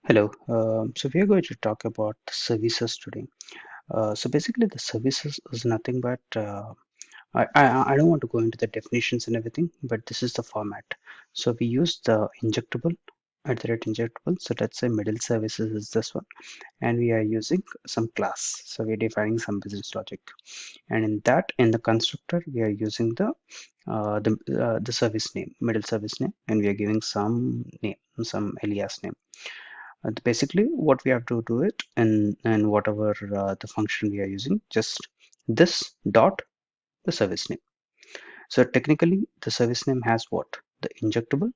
Hello. So we are going to talk about the services today. So basically, the services is nothing but I don't want to go into the definitions and everything, but this is the format. So we use the injectable at the rate injectable. So let's say middle services is this one, and we are using some class. So we're defining some business logic, and in the constructor we are using the service name, middle service name, and we are giving some name, some alias name. Basically, what we have to do it and whatever the function we are using, just this dot the service name. So technically, the service name has what? The injectable,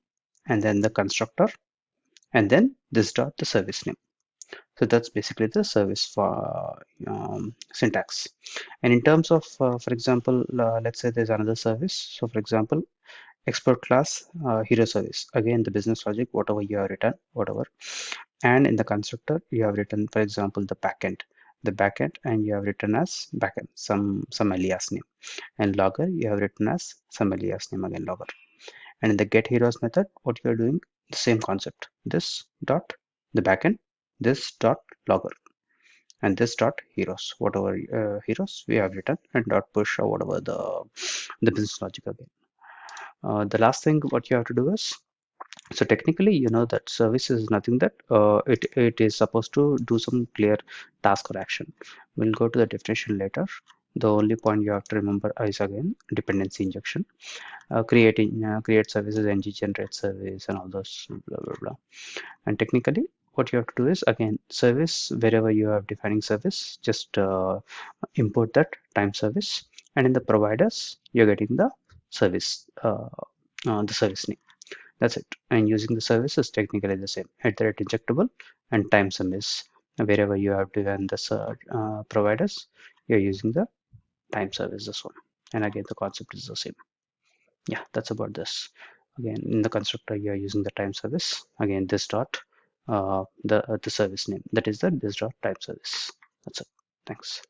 and then the constructor, and then this dot the service name. So that's basically the service for syntax. And in terms of, for example, let's say there's another service. So for example, export class hero service. Again, the business logic, whatever you have written, whatever. And in the constructor you have written, for example, the backend, and you have written as backend some alias name, and logger you have written as some alias name, again logger. And in the get heroes method, what you are doing, the same concept, this dot the backend, this dot logger, and this dot heroes, whatever heroes we have written, and dot push or whatever the business logic again. The last thing what you have to do is, so technically, you know that service is nothing that it is supposed to do some clear task or action. We'll go to the definition later. The only point you have to remember is again dependency injection, create services, ng generate service, and all those blah blah blah. And technically, what you have to do is again service, wherever you are defining service, just import that time service, and in the providers you're getting the service, the service name. That's it. And using the service is technically the same. At the rate injectable and time sum is wherever you have given the providers, you're using the time service, this one. And again, the concept is the same. Yeah, that's about this. Again, in the constructor, you're using the time service. Again, this dot, the service name. That is the this dot time service. That's it. Thanks.